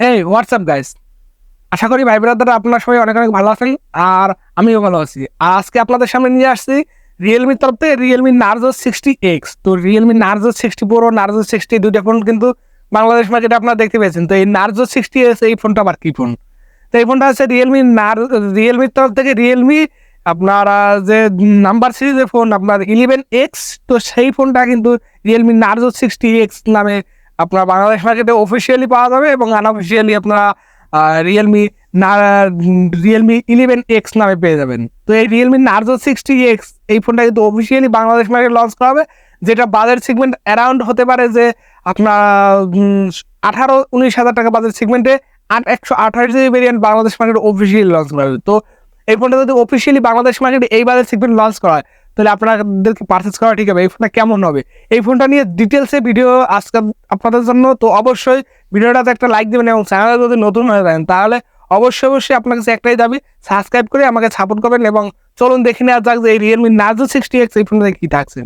হেই WhatsApp guys, আশা করি ভাই ব্রাদাররা আপনারা সবাই অনেক অনেক ভালো আছেন আর আমিও ভালো আছি। আর আজকে আপনাদের সামনে নিয়ে আসছি রিয়েলমির তরফ থেকে রিয়েলমি নার্জো 60X। তো রিয়েলমি নার্জো 60 প্রো, নার্জো 60 দুইটা ফোন কিন্তু বাংলাদেশ মার্কেটে আপনারা দেখতে পেয়েছেন। তো এই নার্জো 60S এই ফোনটা আবার কি ফোন? তো এই ফোনটা হচ্ছে রিয়েলমির তরফ থেকে রিয়েলমি আপনার যে নাম্বার সিরিজের ফোন আপনার 11X। তো সেই ফোনটা কিন্তু রিয়েলমি নার্জো 60X নামে আপনার বাংলাদেশ মার্কেটে অফিসিয়ালি পাওয়া যাবে এবং আনঅফিসিয়ালি আপনারা রিয়েলমি রিয়েলমি 11X নামে পেয়ে যাবেন। তো এই রিয়েলমি নার্জো 60X এই ফোনটা কিন্তু অফিসিয়ালি বাংলাদেশ মার্কেটে লঞ্চ করা হবে, যেটা বাজেট সেগমেন্ট অ্যারাউন্ড হতে পারে যে আপনার 18-19 হাজার টাকা বাজেট সেগমেন্টে 128 ভেরিয়েন্ট বাংলাদেশ মার্কেটে অফিসিয়ালি লঞ্চ করা হবে। তো এই ফোনটা যদি অফিসিয়ালি বাংলাদেশ মার্কেটে এই বাজেট সেগমেন্ট লঞ্চ করা হয় তাহলে আপনাদেরকে পারচেস করা ঠিক হবে। এই ফোনটা কেমন হবে, এই ফোনটা নিয়ে ডিটেলসে ভিডিও আজকে আপনাদের জন্য। তো অবশ্যই ভিডিওটাতে একটা লাইক দেবেন এবং চ্যানেলে যদি নতুন হয়ে যান তাহলে অবশ্যই আপনার কাছে একটাই দাবি, সাবস্ক্রাইব করে আমাকে সাপোর্ট করবেন। এবং চলুন দেখে নেওয়া যাক যে এই রিয়েলমি নার্জো 60X এই ফোনটা কি থাকছে।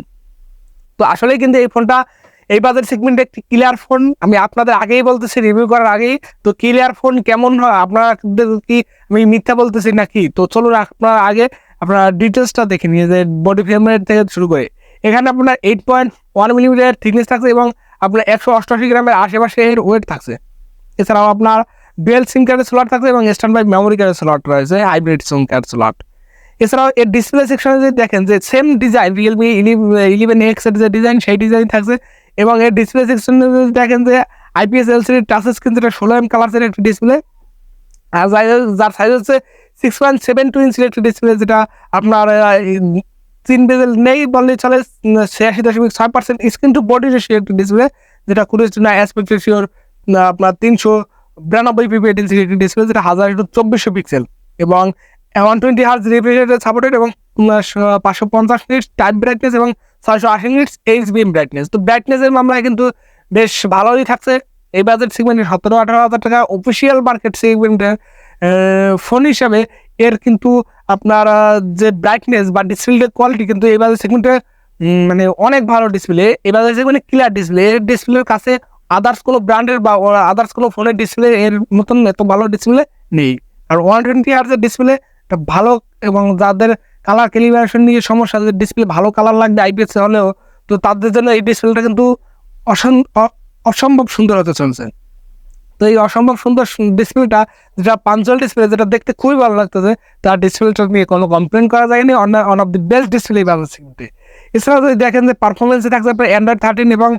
তো আসলে কিন্তু এই ফোনটা এই বাজার সেগমেন্টে একটি ক্লিয়ার ফোন। আমি আপনাদের আগেই বলতেছি, রিভিউ করার আগেই, তো ক্লিয়ার ফোন কেমন হয় আপনাদের কি আমি মিথ্যা বলতেছি নাকি? তো চলুন আপনার আগে আপনার ডিটেলসটা দেখে নিয়ে যে বডি ফ্রেমের থেকে শুরু করে এখানে আপনার 8.1 মিলিমিটার থিকনেস থাকছে এবং আপনার 188 গ্রামের আশেপাশে এর ওয়েট থাকছে। এছাড়াও আপনার ডুয়েল সিম কার্ডের স্লট থাকছে এবং স্ট্যান্ড বাই মেমোরি কার্ডের স্লট রয়েছে, হাইব্রিড সিম কার্ড স্লট। এছাড়াও এর ডিসপ্লে সেকশনে যদি দেখেন যে সেম ডিজাইন রিয়েলমি 11X এর যে ডিজাইন সেই ডিজাইন থাকছে। এবং এর ডিসপ্লে সেকশনে যদি দেখেন যে IPS LCD টাচ স্ক্রিন, যেটা 16 কালারের একটি ডিসপ্লে, আর যার সাইজ হচ্ছে 6.72 ইঞ্চির একটি ডিসপ্লে, যেটা আপনার 3 বেজেল নেই বললেই চলে, 86.6% স্ক্রিন টু বডি রেশিও একটি ডিসপ্লে, যেটা কুড়িনা অ্যাসপেক্ট রেশিওর আপনার 392 ppi ডেনসিটি ডিসপ্লে, যেটা 1024 পিক্সেল এবং 120 হার্জ রিফ্রেশ রেট সাপোর্টেড এবং 550 নিটস টাইপ ব্রাইটনেস এবং 680 নিটস HBM ব্রাইটনেস। তো ব্রাইটনেসের মামলায় কিন্তু বেশ ভালোই থাকছে। এই বাজেট সেগমেন্টে 17-18 হাজার টাকা অফিসিয়াল মার্কেট সেগমেন্টের ফোন হিসাবে এর কিন্তু আপনার যে ব্রাইটনেস বা ডিসপ্লের কোয়ালিটি কিন্তু এই বাজেট সেগমেন্টে মানে অনেক ভালো ডিসপ্লে। এই বাজেট সেগমেন্টে ক্লিয়ার ডিসপ্লে, এর ডিসপ্লের কাছে আদার্স কোনো ব্র্যান্ডের বা আদার্স কোনো ফোনের ডিসপ্লে এর মতন এত ভালো ডিসপ্লে নেই। আর 120 হার্জের ডিসপ্লে ভালো, এবং যাদের কালার ক্যালিব্রেশন নিয়ে সমস্যা, যে ডিসপ্লে ভালো কালার লাগবে IPS হলেও, তো তাদের জন্য এই ডিসপ্লেটা কিন্তু অসম্ভব সুন্দর হতে চলছে। তো এই অসম্ভব সুন্দর ডিসপ্লেটা, যেটা পাঞ্চুয়াল ডিসপ্লে, যেটা দেখতে খুবই ভালো লাগতেছে, তার ডিসপ্লেটা নিয়ে কোনো কমপ্লেন করা যায়নি। One of the best display বাজার সেগমেন্টে। এছাড়াও যদি দেখেন যে পারফরমেন্সে থাকছে আপনার অ্যান্ড্রয়েড 13 এবং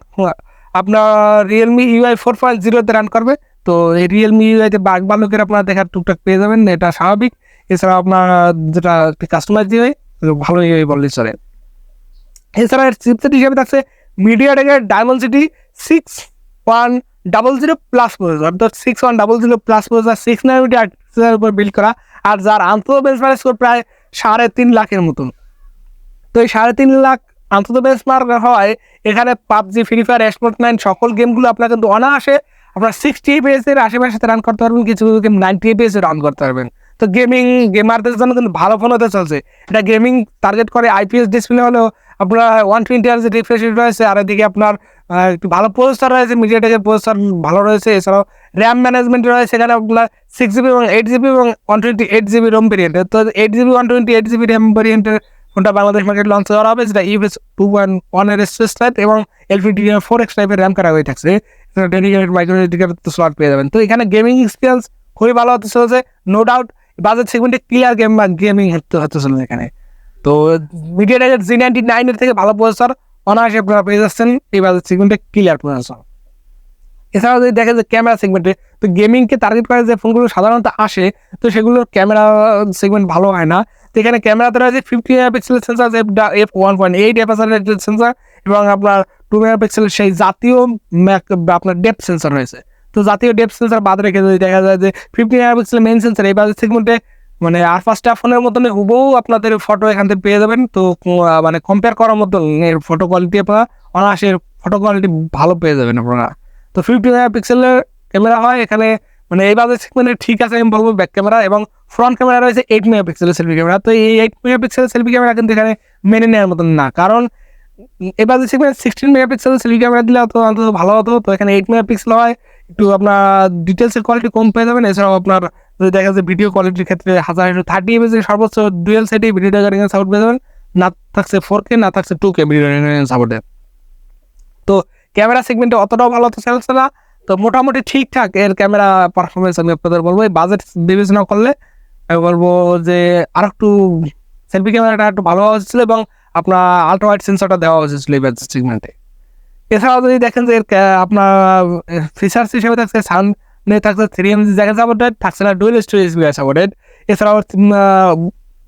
আপনার রিয়েলমি UI 4.0-তে রান করবে। তো এই রিয়েলমি UIতে বাগ বালকের আপনারা দেখার টুকটাক পেয়ে যাবেন, এটা স্বাভাবিক। এছাড়া আপনার যেটা কাস্টমাইজ দিয়ে ভালো UI বললে চলে। এছাড়া এর চিপসেট হিসেবে থাকছে মিডিয়াটেকের ডায়মেনসিটি 6100 প্লাস প্রসেসর, অর্থাৎ 6100 প্লাস প্রসেসর 6 নানোমিটার আর্কিটেকচারের উপর বিল্ড করা, আর যার আন্তঃ বেঞ্চমার্ক স্কোর প্রায় 3.5 লাখের মতন। তো এই 3.5 লাখ আন্তঃ বেঞ্চমার্ক হয় এখানে পাবজি, ফ্রি ফায়ার, এক্সপোর্ট 9 সকল গেমগুলো আপনার কিন্তু অনায়াসে আপনার 60 FPS এর আশেপাশে রান করতে পারবেন, কিছু গেম 90 FPS এ রান করতে পারবেন। তো গেমারদের জন্য কিন্তু ভালো ফোন হতে চলছে। এটা গেমিং টার্গেট করে, IPS ডিসপ্লে হলেও আপনার 120 হার্জ রিফ্রেশ রেট রয়েছে, আর এদিকে আপনার একটু ভালো প্রসেসর রয়েছে, মিডিয়াটেকের প্রসেসর ভালো রয়েছে। এছাড়াও র্যাম ম্যানেজমেন্ট রয়েছে এখানে আপনার 6GB এবং 8GB এবং 128GB রোম ভেরিয়েন্টের। তো 8GB 128GB র্যাম ভেরিয়েন্টের ফোনটা বাংলাদেশ মার্কেট লঞ্চ করা হবে, যেটা UFS 2.1 এর স্পেস টাইপ এবং LPDDR4X টাইপের র্যাম কারা হয়ে থাকছে। ডেডিকেটেড মাইক্রো স্লট পেয়ে যাবেন। তো এখানে গেমিং এক্সপিরিয়েন্স খুবই ভালো হতে চলেছে, নো ডাউট। বাজেট সেগমেন্টে ক্লিয়ার গেমিং হতে চলেছে এখানে। তো মিডিয়াটেকের G99 এর থেকে ভালো প্রসেসর অনায়াসে আপনারা পেয়ে যাচ্ছেন এই বাজেট সেগমেন্টে ক্লিয়ার প্রসেসর। এছাড়াও যদি দেখে যে ক্যামেরা সেগমেন্টে, তো গেমিংকে টার্গেট করে যে ফোনগুলো সাধারণত আসে, তো সেগুলোর ক্যামেরা সেগমেন্ট ভালো হয় না। তো এখানে ক্যামেরাতে রয়েছে 50 মেগাপিক্সেলের সেন্সার, f1.8 এপারচারের সেন্সার, এবং আপনার 2 মেগাপিক্সেলের সেই জাতীয় আপনার ডেপথ সেন্সার রয়েছে। তো জাতীয় ডেপথ সেন্সার বাদ রেখে যদি দেখা যায় যে 50 মেগাপিক্সেলের মেইন সেন্সার এই বাজেট সেগমেন্টে মানে আর ফার্স্টটা ফোনের মতন হুবহু আপনাদের ফটো এখান থেকে পেয়ে যাবেন। তো মানে কম্পেয়ার করার মতন এর ফটো কোয়ালিটি আপনারা অনায়াসের ফটো কোয়ালিটি ভালো পেয়ে যাবেন আপনারা। তো 50 মেগাপিক্সেলের ক্যামেরা হয় এখানে, মানে এই বাজেট সেগমেন্টে ঠিক আছে আমি বলবো ব্যাক ক্যামেরা, এবং ফ্রন্ট ক্যামেরা রয়েছে 8 মেগাপিক্সেলের সেলফি ক্যামেরা। তো এই 8 মেগাপিক্সেলের সেলফি ক্যামেরা কিন্তু এখানে মেনে নেওয়ার মতন না, কারণ এই বাজেট সেগমেন্টে 16 মেগাপিক্সেলের সেলফি ক্যামেরা দিলে অন্তত ভালো হতো। তো এখানে 8 মেগাপিক্সেল হয়, একটু আপনার ডিটেলসের কোয়ালিটি কম পেয়ে যাবেন। এছাড়াও আপনার যদি দেখা যায় ভিডিও কোয়ালিটির ক্ষেত্রে 1030 এমএস সর্বোচ্চ ডুয়েল সাইডে ভিডিও রেকর্ডিং এর সাপোর্ট পেয়ে যাবেন, না থাকছে 4K না থাকছে 2K ভিডিও রেকর্ডিং এর সাপোর্ট। তো ক্যামেরা সেগমেন্টে অতটাও ভালো তো চলছে না, তো মোটামুটি ঠিকঠাক এর ক্যামেরা পারফরমেন্স আমি আপনাদের বলবো। এই বাজেট বিবেচনা করলে আমি বলবো যে আর একটু সেলফি ক্যামেরাটা একটু ভালো হওয়া উচিত ছিল এবং আপনার আলট্রা ওয়াইড সেন্সরটা দেওয়া উচিত ছিল এই বাজেট সেগমেন্টে। এছাড়াও যদি দেখেন যে আপনার ফিচার্স হিসেবে থাকছে সাউন্ডে থাকছে 3 mg জ্যাক সাপোর্টেড, থাকছে না ডুয়েল স্টোরেজ সাপোর্টেড। এছাড়াও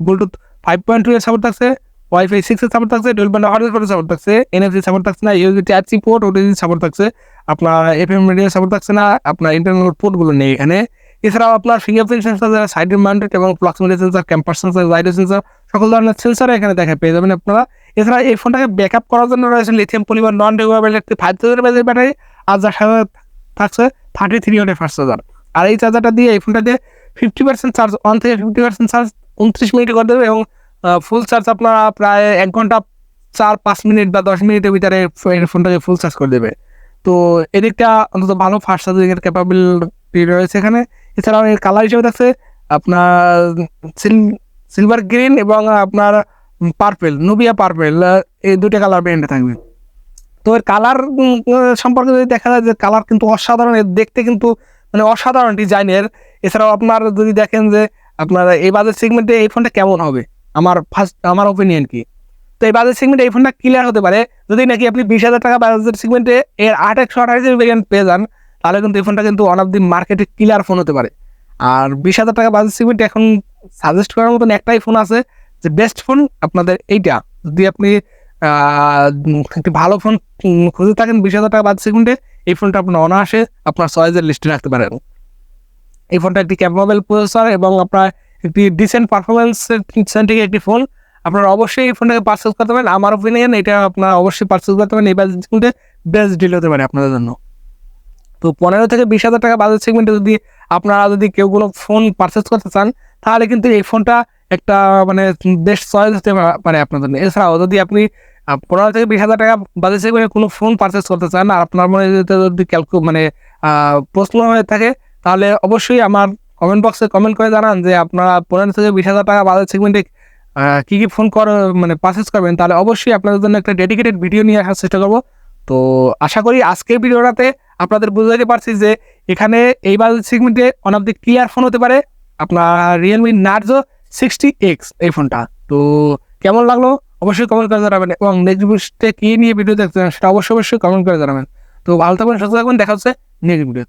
ব্লুটুথ 5.2 এর সাপোর্ট থাকছে, ওয়াইফাই 6 এর সাপোর্ট থাকছে, ডুয়েল ব্যান্ড হটস্পট সাপোর্ট থাকছে, এনএফসি সাপোর্ট থাকছে না, USB type C port OTG support থাকছে, আপনার এফএম রেডিও সাপোর্ট থাকছে না, আপনার ইন্টারনাল পোর্টগুলো নেই এখানে। এছাড়াও আপনার ফিঙ্গারপ্রিন্ট সেন্সর, সাইড মাউন্টেড এবং proximity sensor, campus sensor, gyro sensor, সকল ধরনের সেন্সর এখানে দেখা পেয়ে যাবেন আপনারা। এছাড়া এই ফোনটাকে ব্যাকআপ করার জন্য রয়েছে লিথিয়াম পলিমার নন ডিগ্রেডেবল একটি 5000 mAh ব্যাটারি, আর যার সাথে থাকছে 33 ওয়াটের ফাস্ট চার্জার। আর এই চার্জারটা দিয়ে এই ফোনটা দিয়ে 50% চার্জ অন থেকে 50% চার্জ 29 মিনিটে করে দেবে এবং ফুল চার্জ আপনারা প্রায় 1 ঘন্টা 4-5 মিনিট বা 10 মিনিটের ভিতরে ফোনটাকে ফুল চার্জ করে দেবে। তো এদিকটা অন্তত ভালো ফাস্ট চার্জিং এর ক্যাপাবিলিটি রয়েছে এখানে। এছাড়াও এর কালার হিসেবে থাকছে আপনার সিলভার গ্রিন এবং আপনার পার্পেল, নুবিয়া পার্পেল, এই দুটো কালার ব্র্যান্ডে থাকবে। তো এর কালার সম্পর্কে যদি দেখা যায় যে কালার কিন্তু অসাধারণ, দেখতে কিন্তু মানে অসাধারণ ডিজাইনের। এছাড়াও আপনার যদি দেখেন যে আপনার এই বাজেট সেগমেন্টে এই ফোনটা কেমন হবে, আমার ওপিনিয়ন কি, তো এই বাজেট সেগমেন্টে এই ফোনটা ক্লিয়ার হতে পারে যদি নাকি আপনি 20,000 টাকা বাজেট সেগমেন্টে এর 8/128 ভেরিয়েন্ট পেয়ে যান, তাহলে কিন্তু এই ফোনটা কিন্তু ওয়ান অফ দি মার্কেটে ক্লিয়ার ফোন হতে পারে। আর 20,000 টাকা বাজেট সেগমেন্টে এখন সাজেস্ট করার মতন একটাই ফোন আছে, যে বেস্ট ফোন আপনাদের এইটা। যদি আপনি একটি ভালো ফোন খুঁজে থাকেন 20,000 টাকা বাজেট সেগমেন্টে, এই ফোনটা আপনার অনায়াসে আপনার চয়েসের লিস্টে রাখতে পারেন। এই ফোনটা একটি ক্যাপাবল প্রসেসর এবং আপনার একটি ডিসেন্ট পারফরমেন্সের সেন্ট্রিক একটি ফোন। আপনারা অবশ্যই এই ফোনটাকে পারচেস করতে পারেন। আমার ওপিনিয়ন এটা আপনারা অবশ্যই পারচেস করতে পারেন, এই বাজেট সেগমেন্টে বেস্ট ডিল হতে পারে আপনাদের জন্য। তো 15 থেকে 20,000 টাকা বাজেট সেগমেন্টে যদি আপনারা কেউ কোনো ফোন পারচেস করতে চান, তাহলে কিন্তু এই ফোনটা একটা মানে বেস্ট চয়েস হতে পারে আপনাদের জন্য। এছাড়াও যদি আপনি 15 থেকে 20,000 টাকা বাজেট সেগমেন্টে কোনো ফোন পারচেস করতে চান আর আপনার মনে যদি প্রশ্ন হয়ে থাকে, তাহলে অবশ্যই আমার কমেন্ট বক্সে কমেন্ট করে জানান যে আপনারা 15 থেকে 20,000 টাকা বাজেট সেগমেন্টে কী কী ফোন পারচেস করবেন। তাহলে অবশ্যই আপনাদের জন্য একটা ডেডিকেটেড ভিডিও নিয়ে আসার চেষ্টা করবো। তো আশা করি আজকের ভিডিওটাতে আপনাদের বুঝাতে পারছি যে এখানে এই বাজেট সেগমেন্টে one of the clear phone হতে পারে আপনার Realme Narzo 60X এই ফোনটা। তো কেমন লাগলো অবশ্যই কমেন্ট করে জানাবেন এবং নেক্সট ভিডিওতে কী নিয়ে ভিডিও দেখতে সেটা অবশ্যই কমেন্ট করে জানাবেন। তো ভালো থাকবেন, সুস্থ থাকবেন, দেখা হচ্ছে নেক্সট ভিডিও।